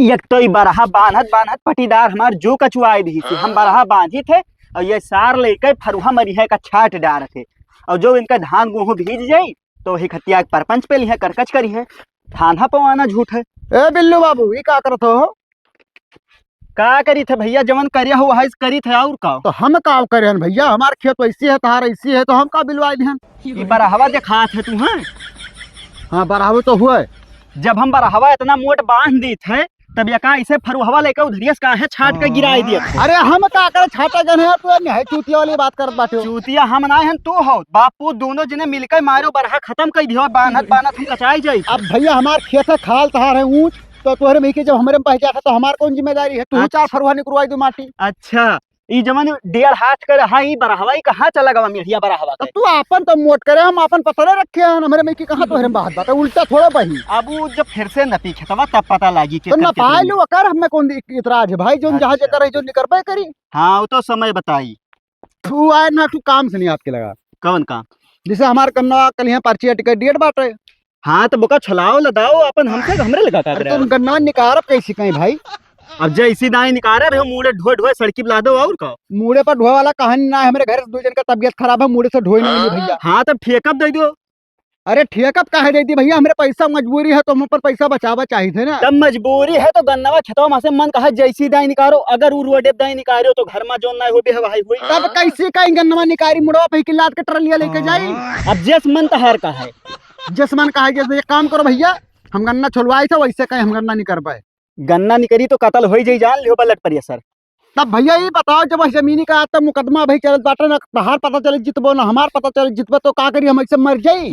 एक तो बरहा बांधत बांधत पटीदार हमार जो कचुआई दी थी। हम बरहा बांधी थे और ये सार लेकर फरुहा मरी है का छाट डार थे। और जो इनका धान गेहूं भीज जाये तो ही खतिया परपंच पे ली है करकच करी है। धाना पवाना झूठ है। ए बिल्लू बाबू ये का करत हो? का करी थे भैया जवन करिया हुआ है करी थे और का। तो हम का करे भैया, हमार खेत ऐसी है तहार ऐसी है तो हम का बिलवाई दिहन। ये बरहवा देखा थे तू है। हाँ बराबर तो हुआ। जब हम बरहवा इतना मोट बांध दी थे तब ये का इसे फरुहवा लेकर उधरिया का है छाट के गिराई दिया। अरे हम का करे छाटा गन है तू नहीं चूतिया वाली बात कर बाटे। चूतिया हम ना है तू हो बापू दोनों जने मिलकर मारो बरहा खत्म कर दियो बांधत बांधत हम कचाई जाई। अब भैया हमार खेत है खाल तहार है ऊंच तो तुहरे में के जब हमारे में पहुंचा था तो हमार कौन जिम्मेदारी है? तू चार फरुहा निकलवाई दो माटी। अच्छा ई जमन 1.5 हाथ कर हाई बरहवा ई कहां चला गवा मिठिया बरहवा तो तू अपन तो मोट करे हम अपन पता नहीं रखे हैं हमारे में की कहां तोहरे में बात बात उल्टा थोड़ा बही। अब वो जब फिर से नपी खेतवा तब पता लागी तो न पाए लो कर हमें कौन इतराज है भाई जो जहाज करे जो निकरबे करी। हाँ वो तो समय बताई। तू आए ना तू काम से नहीं आपके लगा कौन काम? जैसे हमार कन्ना कल यहाँ पर्ची टिकट डेट बाटे। हाँ तो बुका छलाओ लदाओ अपन हमसे हमरे लगा कर तुम गन्ना निकारब कैसे कहीं भाई? अब जैसी दाई निकारे रहे मुड़े ढोए ढोए सड़की ला दो और का। मुड़े पर ढोए वाला कहानी ना है। हमारे घर से 2 जन का तबियत खराब है मुड़े से ढोए नहीं है भैया। हाँ तब ठेकअप दे दो। अरे ठेकअप काहे दे दी भैया? हमारे पैसा मजबूरी है तो हम पर पैसा बचावा चाहिए थे ना। तब मजबूरी है तो गन्नवा छतवा में से मन कहा जैसी दाई निकारो अगर उ रोडे दाई निकारो तो घर में जो ना हो बेहवाई हुई। तब कैसे कहीं गन्नवा निकारी मुड़वा पे की लाद के ट्रलिया लेके जाई। अब जस मन तहार का है जसमान कहा जैसे एक काम करो भैया हम गन्ना छोलवाए थे वैसे कहीं हम गन्ना नहीं कर पाए। गन्ना निकरी तो कत्ल हो जाई जान लियो पलट पर सर। तब भैया ये बताओ जब जमीनी का आता मुकदमा भाई चलत बाटे ना तहार पता चले जितबो ना हमार पता चले जितबो तो का करी हम ऐसे मर जाई।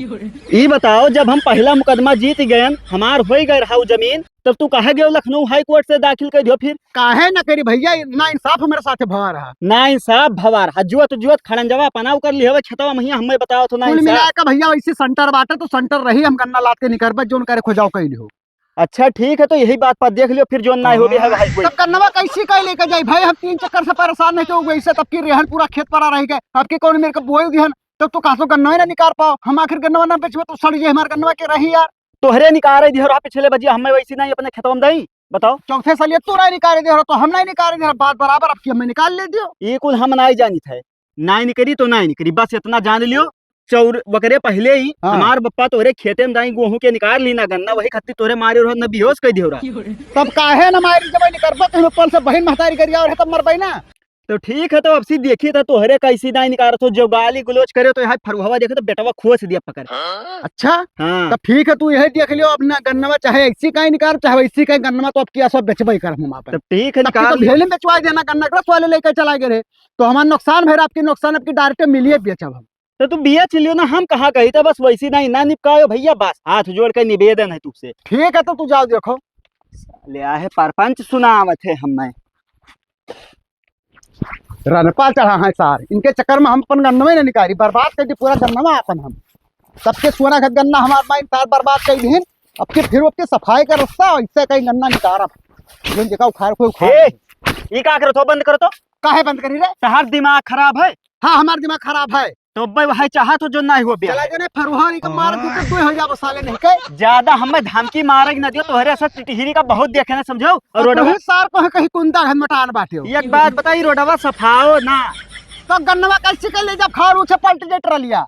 ये बताओ जब हम पहला मुकदमा जीत गए हमार हो गए रहा जमीन तब तू कहे गयो लखनऊ हाई कोर्ट से दाखिल कर दियो फिर काहे ना करी भैया ना इंसाफ हमारे साथे भवा रहा। ना इंसाफ भवार जुअत जुअत खड़ंजवा पनाव कर लियो छतवा महिया हमें बताओ तो ना कुल मिला के भैया वैसे सेंटर बाटे तो सेंटर रही हम गन्ना लाद के निकरबे जोन करे खोजाओ कई लियो। अच्छा ठीक है तो यही बात पर देख लियो फिर जो ना हो है भाई कोई। तब गन्नवा कैसे कई लेके जाई भाई? हम 3 चक्कर से परेशान नहीं तो वैसे तब की रेहन पूरा खेत पड़ा रह गए आपके कौन मेरे को बोल दिहन तब तो कासो गन्नवा ना निकाल पाओ। हम आखिर गन्नवा ना बेचबे तो सड़ जाए हमार गन्नवा के रही यार। तोहरे निकारे दिहरा पिछले बजिया हमें वैसी नहीं अपने खेतवा में दई बताओ। चौथे साल तू नहीं निकाले दे तो हम नहीं निकाले दे बात बराबर अब की हमें निकाल ले दियो। ये कुल हम नहीं जानी थे ना निकरी तो ना निकरी बस इतना जान लियो। चौर बकरे पहले ही हमार बप्पा तोरे खेते में दाई गेहूं के निकाल ली ना गन्ना वही खत्ती तोरे मारे रहो न बेहोश कर दियो। तब काहे ना मारी जब निकरबो तो ऊपर से बहन महतारी करिया और तब मरबई ना। तो ठीक है तो अब सी देखी था तोहरे कैसी दाई निकाल तो जो गाली गुलोच करे तो यहाँ फरुहवा देखे तो बेटवा खोस दिया पकड़। अच्छा हाँ तब ठीक है तू यही देख लियो अपना गन्नवा चाहे ऐसी कहीं निकाल चाहे वैसी कहीं गन्नवा तो अब किया सब बेचबई कर हम तब ठीक है तो निकाल भेले में बेचवा देना गन्ना ग्रस वाले लेकर चला गए तो हमारा नुकसान भैर आपकी नुकसान आपकी डायरेक्ट मिलिए बेचब हम। तो तू बिया चिलियो ना हम कहा कही था बस वैसी नहीं ना निपकायो भैया बस हाथ जोड़ कर निवेदन है तुझसे। ठीक है तो तू जाओ देखो ले आए परपंच सुनावत है हमें रनपा चढ़ा है सार इनके चक्कर में हम अपन गन्नवा नहीं निकाली बर्बाद कर दी पूरा गन्नवा अपन हम सबके सोना खत गन्ना हमारे माइन तार बर्बाद कर दी अब के फिर उसके सफाई का रास्ता इससे कहीं गन्ना निकाल जगह उखाड़ को ये का करो तो बंद करो तो काहे बंद करी रे? तहार दिमाग खराब है। हाँ हमारा दिमाग खराब है तो भाई चाहा तो जो ना हो चला जने फरुहानी का मार दू तो हो जाबो साले नहीं के ज्यादा हमें धमकी मारेगी ना दियो तोहरे ऐसा टिटहिरी का बहुत देखे ना समझो। और रोडवा सार को कहीं कुंदा घन मटान बाटे एक बात बताई रोडवा सफाओ ना तो गन्नवा कैसे कर ले जब खाड़ उछे पलट जे ट्रलिया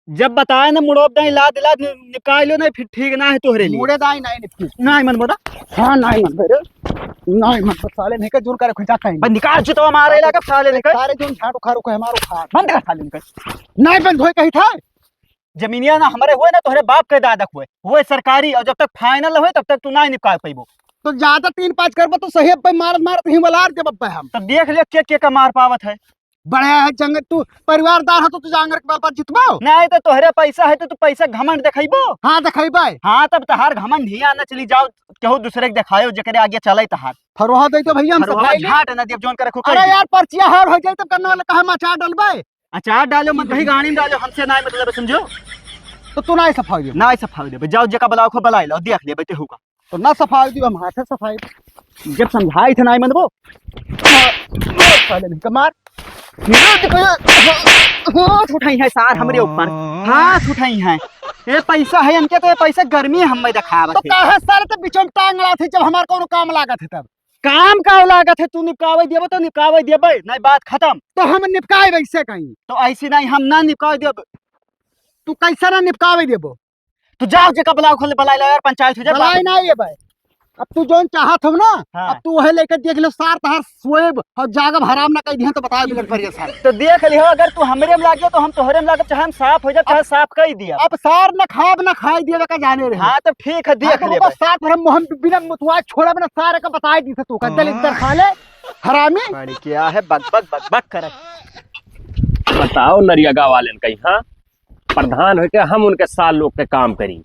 जब बताए ना मुड़ोब दाई लाद लाद निकालो ना फिर ठीक ना है तोहरे लिए मुड़े दाई नहीं निकली नहीं मन बोला। हाँ नहीं मन बेरे नहीं मन साले नहीं के जोर करे खुजा कहीं बस निकाल चुतो हमारे इलाका साले निकल सारे जोन झाड़ू खाड़ू को हमारो खाड़ बंद कर साले निकल नहीं बंद होए कहीं था जमीनिया ना हमारे हुए ना तोहरे बाप के दादा हुए सरकारी और जब तक फाइनल हुए तब तक तू ना निकाल पाइबो। तो ज्यादा 3-5 करबो तो सही पे मार मार ही बलार दे बब्बा हम तब देख ले के का मार पावत है। बड़े है जंग तू परिवारदार हो तो तू जांगर के बाल जितबो नहीं तो तोहरे पैसा है तो तू पैसा घमंड दिखाइबो। हाँ दिखाइबे हाँ तब तहार घमंड ही आना चली जाओ केहू दूसरे के दिखायो जकरे आगे चले तहार फरोहा दे तो भैया हम सफाई झाट ना देव जोन करे खूब। अरे यार पर्चिया हार हो जाए तो करने वाला कहा मचा डलबे अचार डालो मत कहीं गाड़ी में डालो हमसे ना मतलब समझो। तो तू ना सफाई दे ना सफाई दे जाओ जका बुलाओ खो बुलाई लो देख ले बेटे होगा तो ना सफाई दी हम हाथे सफाई जब समझाई थे ना मनबो साले नहीं कमार हाथ उठाई है सार हमरे ऊपर हाथ उठाई है ये पैसा है इनके, तो ये पैसा गर्मी हमें दिखावत तो है। काहे सारे तो बीचों में टांग अड़ा थे जब हमार कोनो काम लागत है तब। काम का लागत है, तू निपकावे देबो तो निपकावे देबे, नहीं बात खत्म। तो हम निपकाए वैसे कहीं, तो ऐसी नहीं हम ना निपकावे देब। तू कैसे ना निपकावे देबो। तू जाओ जे कबला खोले बलाई ला यार, पंचायत हो जाए। बलाई नहीं है भाई, अब तू जोन चाहत हो ना, हाँ। अब तू वही लेकर देख लो सार तहार सोएब और जागब हराम ना कह दिया तो बता बिगड़ पर सार। तो देख लियो, अगर तू हमरे में लागियो तो हम तोहरे में लागब, चाहे हम साफ हो जाए चाहे साफ कर दिया। अब सार न खाब न खाई दिए का जाने रहे। हाँ तो ठीक है, देख ले। सार पर हम बिना मुतवा छोड़ा बिना सारे का बताए दी तू का दल इधर खा ले हरामी। बड़ी क्या है, बक बक बक बक कर। बताओ नरियागा वाले कहीं, हाँ प्रधान हो के हम उनके साल लोग के काम करी,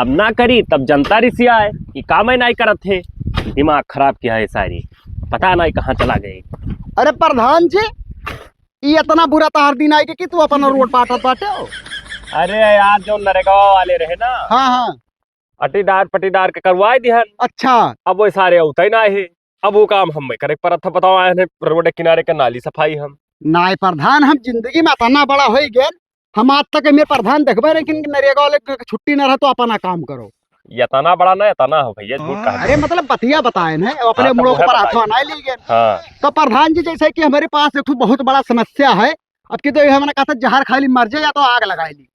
अब ना करी तब जनता रिसिया है कि काम ही नहीं करत थे। दिमाग खराब किया है सारी, पता नहीं कहाँ चला गए। अरे प्रधान जी, ये इतना बुरा तार दिन आएगा कि तू अपना रोड पाटत बाटे हो। अरे यार जो नरेगा वाले रहे ना, हाँ हाँ अटीदार पटीदार के करवाए दिहन, अच्छा। अब वो सारे उतर ही ना है। अब वो काम हम करे पर था, बताओ आए रोड किनारे के नाली सफाई हम नाय प्रधान, हम जिंदगी में इतना बड़ा हो गए, हम आज तक मेरे प्रधान देखबे लेकिन नरेगा वाले के छुट्टी न रहा तो अपना काम करो। ये तना बड़ा ना तना हो भैया, झूठ कहा। अरे मतलब बतिया बताए ना, अपने हाँ, तो मुड़ों वो है पर बताए। हाथों ना ले गए। हाँ तो प्रधान जी जैसे कि हमारे पास एक बहुत बड़ा समस्या है, अब की तो ये हमने कहा था जहर खाली मर जाए या तो आग लगाई ली।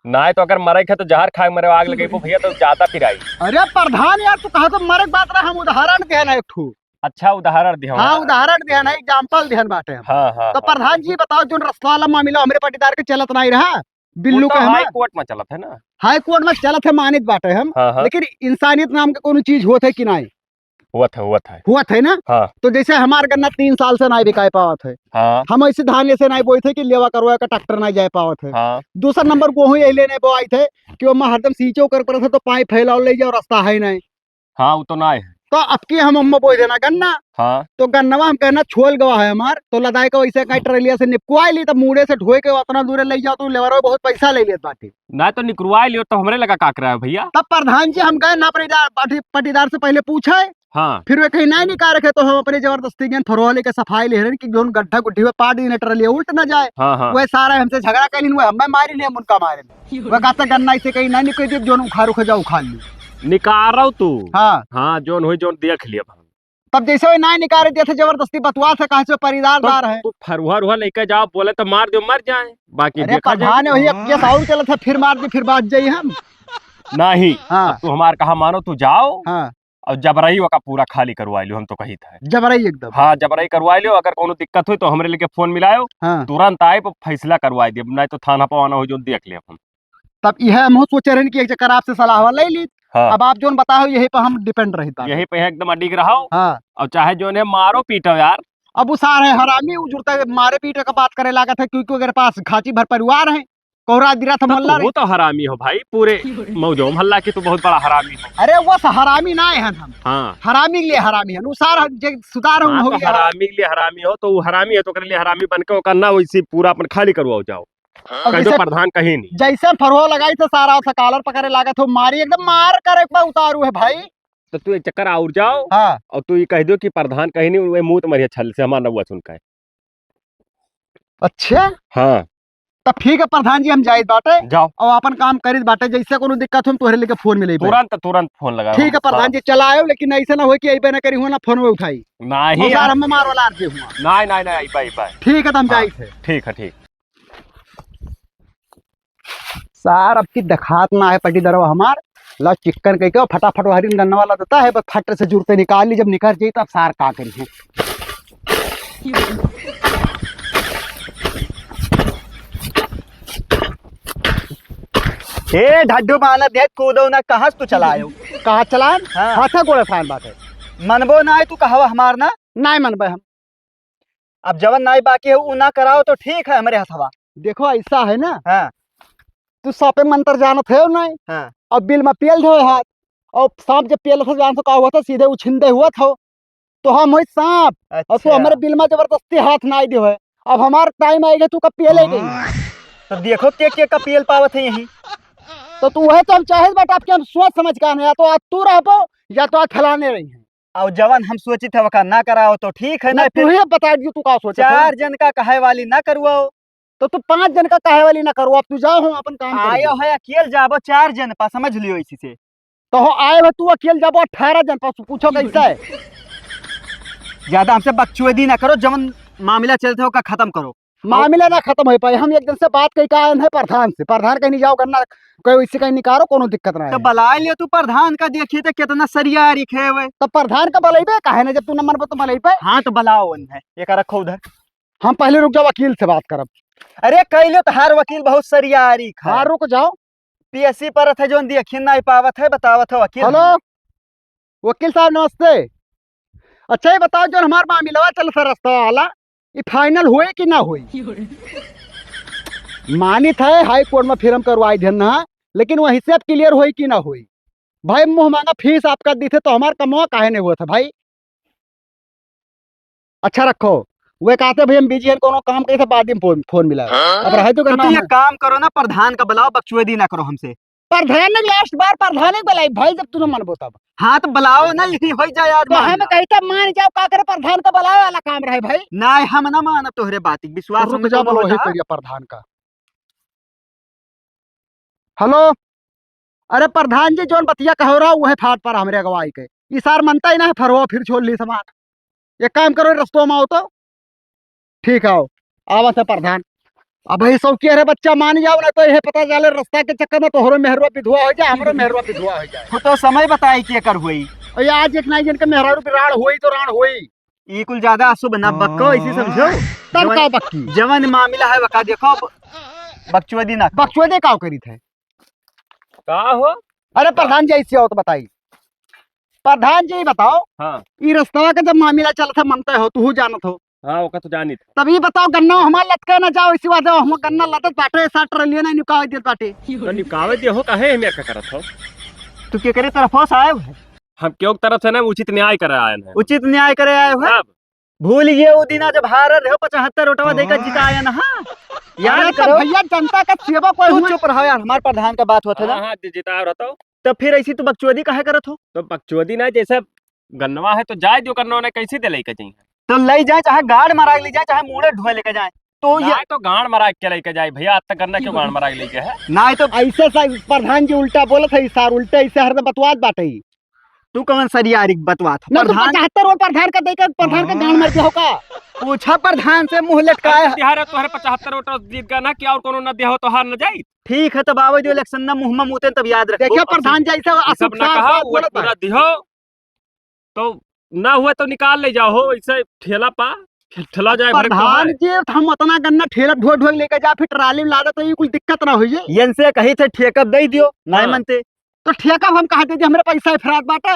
ना तो अगर मरे खे तो जहर खाए मरे आग लगे भैया तो ज्यादा पिराई। अरे प्रधान यार तू कहा तो मरे बात रहा, हम उदाहरण दे ना एक ठू। अच्छा उदाहरण दिया। हाँ उदाहरण दे ना, एग्जाम्पल दे बाटे हम। हाँ हाँ तो प्रधान जी बताओ, जो रस्ता वाला मामला हमारे पटीदार के चलत नहीं रहा, बिल्लू के हाई हम कोर्ट में चलत है ना। हाई कोर्ट में चलत है, मानित बाटे हम। हाँ हाँ लेकिन इंसानियत नाम का कोनो चीज होत है कि नहीं, हुआ था हुआ है ना। हाँ तो जैसे हमार गन्ना 3 साल से नहीं बिकाय पावत है, हाँ हम ऐसे धान ऐसे नहीं बोए थे कि लेवा करवा का ट्रैक्टर नहीं जाए पावत है। हाँ दूसरा नंबर गेहूं यही नहीं बोआई थे कि वो हरदम सींचो कर पड़े थे तो पाइप फैलाओ ले जाओ, रास्ता है नहीं। हाँ वो तो ना है। तो अब की हम बोए देना गन्ना, हाँ तो गन्नवा हम कहना छोल गवा है हमार, तो लदाई का वैसे कहीं ट्रेलिया से निपकुआई ली, तो मुड़े से ढोए के उतना दूर ले जाओ तो लेवरो बहुत पैसा ले लेत बाटी। ना तो निकलवा लियो तो हमरे लगा काकरा है भैया। तब प्रधान जी हम गए ना पटीदार से पहले पूछे, हाँ फिर वे कहीं नहीं निकाल रखे, तो हम अपने जबरदस्ती गए फरवा लेके सफाई ले रहे कि जो गड्ढा गुड्ढी में पाट दी ट्रेलिया उल्ट ना जाए। हाँ हाँ वह सारा हमसे झगड़ा कर लीन, हमें मारी नहीं, हम उनका मारे। वह कहता गन्ना इसे कहीं नहीं निकल, जो उखाड़ उखा जाओ उखाड़ ली। निकाल रहा तू। हाँ हाँ जोन हुई जोन देख लिया हम। तब जैसे वो नहीं निकाल दिया था, जबरदस्ती बतवा से कहा से परिदारदार है। तू फरुहा रुहा लेके जाओ, बोले तो मार दो मर जाए, बाकी अरे देखा प्रधान वही ये साउंड चला था, फिर मार दी फिर बात जाई हम। नहीं। हाँ तू हमार कहा मानो, तू जाओ हाँ और जबरई का पूरा खाली करवा लियो, हम तो कही था। जबरई एकदम। हाँ जबरई करवा लियो, अगर कोनो दिक्कत हुई तो हमरे लेके फोन मिलायो, हाँ तुरंत आए फैसला करवा दिए, नहीं तो थाना पवाना हो जो देख लिया हम। तब यह हम सोचे रहे कि एक चक्कर आपसे सलाह ले ली। हाँ अब आप जो बताओ यही पर हम डिपेंड रहता। यही पे एकदम अडिग रहो, हाँ और चाहे जो है मारो पीटो यार। अब वो सारे हरामी उजुड़ता है, मारे पीटे का बात करे लागत है, क्योंकि अगर पास खाची भर परिवार है, कोहरा दिरा था मोहल्ला वो तो हरामी हो भाई, पूरे मौजो मोहल्ला की तो बहुत बड़ा हरामी हो। अरे वो हरामी ना है हम, हाँ हरामी के लिए हरामी है, सारा सुधार हाँ, हो तो गया। हरामी के लिए हरामी हो तो वो हरामी है, तो कर लिए हरामी बन के वो करना, वैसे पूरा अपन खाली करवाओ जाओ। और कह दो जैसे प्रधान कहीं नहीं। जैसे फरहो लगाई तो सारा उसका कॉलर पकड़े लागत हो, मारी एकदम मार कर एक बार उतारू है भाई। तो तू एक चक्कर और जाओ, हाँ और तू ये कह दो कि प्रधान कहीं नहीं, वो मुंह मरिया छल से हमारा नवा सुन का है। अच्छा हाँ तब ठीक है प्रधान जी, हम जाए बाटे जाओ और अपन काम करी बाटे, जैसे कोनो दिक्कत हो तोहरे लेके फोन मिले। तुरंत तुरंत फोन लगा। ठीक है प्रधान जी, चला आयो, लेकिन ऐसा ना हो कि अइबे ना करी हुआ ना फोन में उठाई नहीं यार, हमें मार वाला आरती हुआ। नहीं नहीं नहीं बाई बाई। ठीक है तो हम हाँ। जाए थे। ठीक है ठीक। सार अब की दखात ना है पटीदारवा हमार, ला चिकन कह के फटाफट हरी गन्ना वाला देता है, बस फट से जुड़ते निकाल ली, जब निकल जाई तब सार का करी है। हे ढड्डू बाना दे कूदो ना, कहाँ से तू चलायो? कहा चलान हाँ। हाथा गोड़े फाइन बात है। मनबो ना है तू कहवा हमार ना, नहीं मन भाई हम अब जवन नाई बाकी है उ ना कराओ तो ठीक है हमारे हथवा। देखो ऐसा है ना, हाँ तू शॉपिंग मंतर जानत है नहीं, हाँ और बिल में पेल दे हाथ, और सांप जब पेल था जान तो का हुआ था, सीधे उछिंदे हुआ था, तो हम हुई सांप, और तू अच्छा। हमारे बिल में जबरदस्ती हाथ ना दे है। अब हमार टाइम आएगा तू कब पेले गई, तो देखो के का पीएल पावत है यही। तो तू है तो हम चाहे बेटा आपके हम सोच समझ का नहीं, या तो आज तू रह पाओ या तो आज खिलाने रही है। और जवन हम सोची थे वका ना कराओ तो ठीक है ना, तू फिर ही बता दियो तू का सोचा था। 4 जन का कहे वाली ना करवाओ। तो तू 5 जन का कहे वाली ना करो, अब तू जाओ, हम अपन काम आयो है अकेले जाबो 4 जन पा, समझ लियो इसी से। तो हो आए हो तू अकेले जाबो 18 जन पास, पूछो कैसा है। ज्यादा हमसे बकचोदी ना करो, जवन मामला चलते हो का खत्म करो। मामला ना खत्म हो पाए, हम एक दिन से बात कही का आए हैं प्रधान से, प्रधान कहीं नहीं जाओ करना, कोई इससे कहीं निकालो, कोनो दिक्कत ना तो है। बला लियो तू प्रधान का, देखिए तो कितना सरिया रिखे हुए। तो प्रधान का बलैबे काहे ना, जब तू नंबर पर तो बलैबे। हाँ तो बलाओ वन है, एक रखो उधर। हम पहले रुक जाओ, वकील से बात करब। अरे कैलो तो हर वकील बहुत सरिया रिख हाँ रुक जाओ। पीएससी पर थे जो देखिन नहीं पावत है, बतावत है वकील। हेलो वकील साहब नमस्ते। अच्छा ये बताओ जो हमारा मामला चल सर रास्ता वाला, ये फाइनल हुए कि ना हुई? मानित है हाई कोर्ट में फिर हम करवाई थे ना, लेकिन वहीं से अब क्लियर हुई कि ना हुई? भाई मुंह मांगा फीस आपका दी थे तो हमारा कमवा काहे नहीं हुआ था भाई? अच्छा रखो, वे कहते भाई हम बिजी हैं, कोनो काम करे थे, बाद में फोन मिला। अब रहे तो तो करना तू ये काम करो ना, प्रधान का बुलाओ, बकचोदी ना करो हमसे। प्रधान ने लास्ट बार प्रधान ही बुलाई भाई, जब तूने मन बोता। हाँ तो बुलाओ ना, यही हो जाए यार। तो हम कहते मान जाओ का करे, प्रधान का बुलावे वाला काम रहे भाई। ना हम ना मानब तोहरे बात, विश्वास रुक में जाओ, तो बोलो हो वही जा। करिए प्रधान का। हेलो अरे प्रधान जी जोन बतिया कहो रहा वह फाट पर हमरे अगवाई के, ई सार मनता ही ना है, फरवा फिर छोड़ ली सामान। एक काम करो रस्तों में आओ तो ठीक आओ, आवत है प्रधान। अब भाई सब कह रहे बच्चा मान जाओ ना, तो यह पता चले रास्ता के चक्कर में तोहरो मेहरुआ विधवा हो जाए, हमरो मेहरुआ विधवा हो जाए। तो समय बताई के कर हुई। और ये आज एक नाई जन के मेहरारू की राण हुई तो राण हुई। ई कुल ज्यादा अशुभ ना बक्को, इसी समझो। तब का बक्की जवन मामला है वका देखो, बकचोदी ना। बक्चोदे का करी थे? का हो? अरे प्रधान जी ऐसे हो तो बताइए। प्रधान जी बताओ, हाँ ये रास्ता का जब मामला चला था मनते हो, तू जानत हो, हाँ ओका तो जानी था। तभी बताओ गन्ना हमार लटके ना जाओ, इसी बात हम गन्ना लटत बाटे 60 लिए ना निकाल देत बाटे। तो निकावे दियो हो काहे मेरे का करत हो? तू के करे तरफों से आए हो? हम क्यों तरफ से ना उचित न्याय करे आए हैं। उचित न्याय करे आए हो? अब भूल गए वो दिन जब हारत हो 75 रोटवा देकर जिताया ना। हाँ याद अरे तो करो। भैया जनता का सेवा कोई तू हुआ? चुप रहो यार, हमारे प्रधान का बात होता हाँ ना। हाँ जिता रहता हो तो फिर ऐसी तू बकचोदी काहे करत हो? तो बकचोदी ना, जैसे गन्नवा है तो जाए जो करना उन्हें कैसे दे लेके चाहिए। तो ले जाए, चाहे गाड़ मरा ले जाए, चाहे मुड़े ढोए लेके जाए। तो ये ना तो गांड मरा के लेके जाए भैया, आज तक करना क्यों गांड मरा के लेके है? ना तो ऐसे प्रधान जी उल्टा बोलत है, सार उल्टे ऐसे हर बतवात बाटे ही। तू कौन सरियारी बतवा था? ना तो प्रधान 75 वोट प्रधान का देकर प्रधान का गांड मर हो का? पूछा प्रधान से, मुंह लटकाया। तिहारे तोहरे 75 वोट जीत गया ना, कि और कोनो न दिया हो तो हार न जाई। ठीक है, तब आवे जो इलेक्शन ना मुंह में मुते तब याद रखो। देखिए प्रधान जी ऐसे सब अशुभ ना सार कहा बात वो बोलत पूरा है। दिहो, तो ना हुआ तो निकाल ले जाओ हो, ऐसे ठेला पा ठेला जाए भरे प्रधान जी हम उतना गन्ना ठेला ढो ढो लेके जा, फिर ट्राली में लादा तो ये कोई दिक्कत ना हो जाए। यन से कही थे ठेका दे दियो, नहीं हाँ। मनते। तो ठेका हम कहा दे हमारे पैसा फराद बाटे।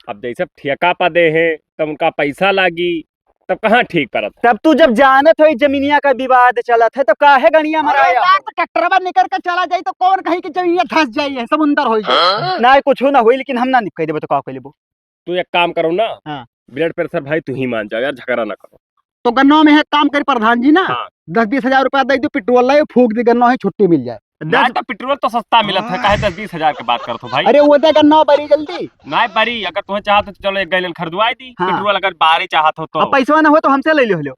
अब जैसे ठेका पा दे है तब उनका पैसा लागी, तब कहाँ ठीक करत। तब तू जब जानत हो जमीनिया का विवाद चला था, तो काहे गणिया अरे मराया? यार तो ट्रैक्टर निकल कर चला जाए तो कौन कहीं की जमीन धस जाइए, समुंदर हो जाए। ना कुछ ना हुई, लेकिन हम ना निपकाई देबो तो का लेबो। तू एक काम करो ना, हाँ। ब्लड प्रेशर भाई तू ही मान जाओ यार, झगड़ा ना करो। तो गन्नों में है काम करे प्रधान जी ना, हाँ। 10-20 हजार रुपया दे दो, पेट्रोल लाए फूक दे, गन्नों है छुट्टी मिल जाए। ना तो पेट्रोल तो सस्ता मिलत है, काहे 10-20 हजार के बात करत हो भाई। अरे वो दे गन्नों बड़ी जल्दी। ना बारी, अगर तुम्हें चाहत हो तो चलो एक गैलन खरीदवाई दी। हाँ। पेट्रोल अगर बारी चाहत हो तो अब पैसा ना हो तो हमसे ले लो।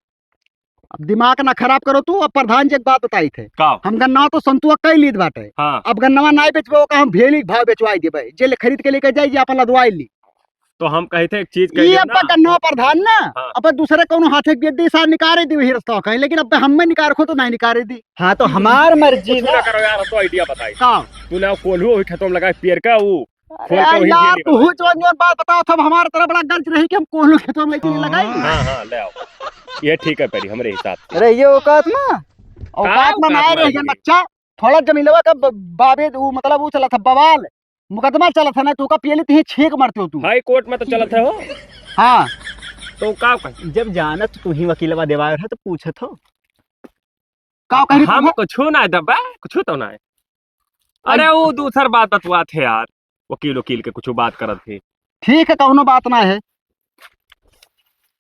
अब दिमाग ना खराब करो तू। अब प्रधान जी एक बात बताई थे, का हम गन्ना तो संतुआ कई लीद बाटे। हाँ, अब गन्नवा नहीं बेचबो का हम भेली भाव बेचवाई देबे, जे खरीद के लेके जाई जे अपन लदवाई ली। तो हम कहे थे एक चीज ये कही अब गन्नवा प्रधान ना, हाँ। अब दूसरे कोनो हाथे के दी सार निकारे दी वही रास्ता कहीं, लेकिन अब हम में निकार खो तो नहीं निकारे दी। हाँ तो हमार मर्जी कुछ ना करो यार, तो आइडिया बताई का तू ना कोल्हू वही खेतों में लगा पेड़ का वो खोल के वही यार भेली तू जो बात बताओ तब हमारे तरफ बड़ा गर्ज रही कि हम कोहलू खेतों में लेके लगाई। हाँ हाँ ले आओ, ये ठीक है परी हमारे हिसाब। अरे ये औकात ना, औकात में ना औकात रह में गया बच्चा। थोड़ा जमीलवा का बाबे वो मतलब वो चला था बवाल, मुकदमा चला था ना, तू का पीले थी छीक मारते हो तू। हाई कोर्ट में तो चलत है हो, हाँ तो का कही? जब जानत तू ही वकीलवा देवा रहा तो पूछत हो। का कही हम कुछ ना दबा, कुछ तो ना है। अरे वो दूसर बात बतवा थे यार, वकील के कुछ बात करत थे। ठीक है कौनो बात ना है।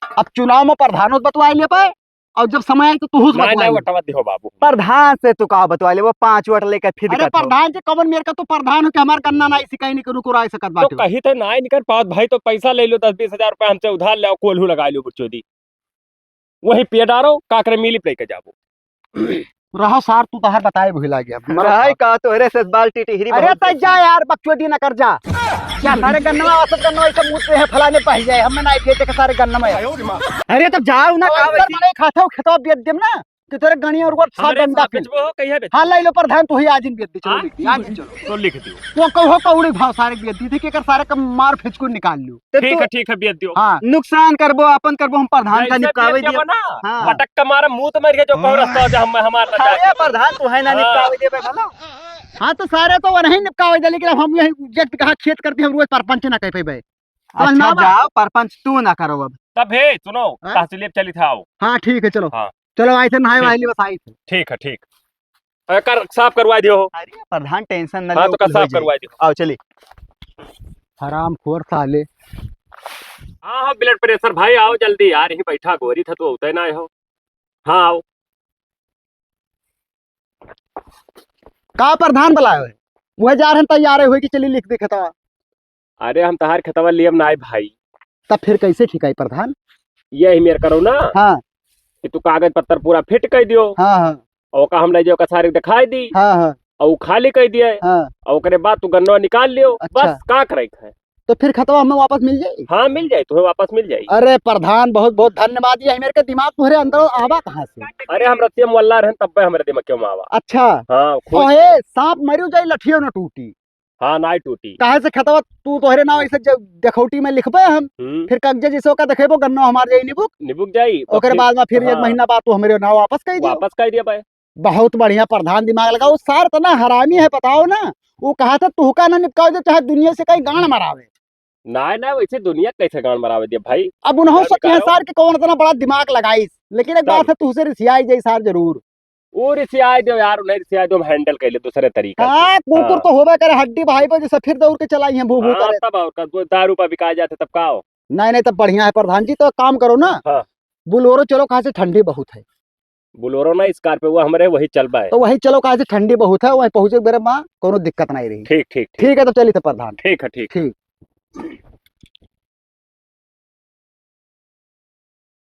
अब चुनाव में प्रधानों बतवाई ले पाए, और जब समय आई तो तू ना बतवाई ले। वटवा दिहो बाबू। प्रधान से तू का बतवा ले, वो 5 वोट लेकर फिर अरे प्रधान जी कवन मेरे का तो प्रधान हो के हमार कन्ना नहीं सिकाई नहीं करू कराई सकत तो बाटे। कही तो ना निकल पाओ भाई, तो पैसा ले लो 10-20 हजार रुपया हमसे उधार ले आओ, कोल्हू लगा लो बुचोदी, वही पे डारो काकरे मिली पे के जाबो। रहो सार तू तहार बताए भूला गया राय का तोहरे से बाल्टी टिहरी अरे तो जा यार बकचोदी न कर जा क्या सारे गन्नवा सब गन्नवा ऐसे मुझ है फलाने पह जाए हमें ना खेते के सारे गन्नवा अरे तब जाओ ना का वैसी नहीं खाता हूं खेतो बेच देम ना कि तेरे गणी और सब हमरे गंदा साथ फिर बेचबो हो कहिया बेच हां ले लो प्रधान तो ही आज इन बेच दे चलो हाँ? लिख दी, आज ही चलो तो लिख दियो तो कहो कौड़ी भाव सारे बेच दी थी कि कर सारे का मार फिचको निकाल लो तो ठीक है बेच दियो हां नुकसान करबो अपन करबो हम प्रधान का जैसे निपटावे बेच दिए देबो ना हाँ। पटक के मारा मुंह तो मर गया जो कहो रास्ता जो हम हमार ना अरे प्रधान तू है ना हाँ। निपटावे देबे भला हां तो सारे तो वही निपकावे दे लेकिन अब हम यही जट कहा खेत करते हम रोज परपंच ना कह पेबे अच्छा जाओ परपंच तू ना करो अब तब हे सुनो हाँ? तहसील चली था आओ हां ठीक है चलो हाँ। चलो आई थे नहाए ठीक। वाली बस आई थे ठीक है ठीक कर साफ करवा दियो हो अरे प्रधान टेंशन ना हाँ लो तो कर कुल हो साफ जाई। करवा दियो आओ चली हराम खोर साले हाँ हाँ ब्लड प्रेशर भाई आओ जल्दी यार यही बैठा गोरी था तो होते ना हो हाँ आओ का प्रधान बुलाए हुए वह जा रहे हैं तैयार हुए कि चली लिख दे खतवा अरे हम तहार खतवा लियम ना आए भाई तब फिर कैसे ठिकाई प्रधान यही मेरे करो ना हाँ कि तू कागज पत्तर पूरा फिट कर दियो हाँ हाँ और का हम ले जाओ का सारे दिखाई दी हाँ हाँ और उ खाली कर दिया हाँ और ओकरे बाद तू गन्नवा निकाल लियो अच्छा। बस का करे है तो फिर खतवा हमें वापस मिल जाएगी हाँ मिल जाए तुम्हें वापस मिल जाएगी अरे प्रधान बहुत बहुत धन्यवाद ये मेरे के दिमाग तुम्हारे अंदर आवा कहाँ से अरे हम रतिया मोल्ला रहन तब हमारे दिमाग क्यों में आवा अच्छा हाँ खुद ओहे सांप मरियो जाई लठियो न टूटी हाँ नाई टूटी काहे से खतवा तू तोहरे नाम ऐसे देखौटी में लिखबे हम फिर कागजे जिसो का देखेबो गन्नो हमार जाई निबुक निबुक जाई और ओकर फिर बाद में फिर एक हाँ। महीना बाद तू हमरे नाम वापस कर दियो वापस कर दिया भाई बहुत बढ़िया प्रधान दिमाग लगाओ सार तना हरामी है बताओ ना वो कहा था तुहका ना निपकाओ दे चाहे दुनिया से कहीं गांड मरावे ना ना वैसे दुनिया कैसे गांड मरावे दिया भाई अब उन्हों यार सके है बताओ। सार के कौन इतना बड़ा दिमाग लगाइस लेकिन एक बात है तुझसे रिसियाई जाई सार जरूर वो रिसियाई दो यार उन्हें रिसियाई दो हम हैंडल कर ले दूसरे तरीका से। हाँ कुकुर हाँ। तो होबे करे हड्डी भाई पे जैसे फिर दौड़ के चलाई है भू भू हाँ, करे तब और का दो दारू पर बिका जाते तब का हो नहीं नहीं तब बढ़िया है प्रधान जी तो काम करो ना हाँ। बुलोरो चलो कहा से ठंडी बहुत है बोलोरो ना स्कॉर्पियो वो हमारे वही चल पाए तो वही चलो कहा से ठंडी बहुत है वहीं पहुंचे मेरे माँ कोनो दिक्कत नहीं रही ठीक ठीक ठीक ठीक है तो चलिए तो प्रधान ठीक है ठीक ठीक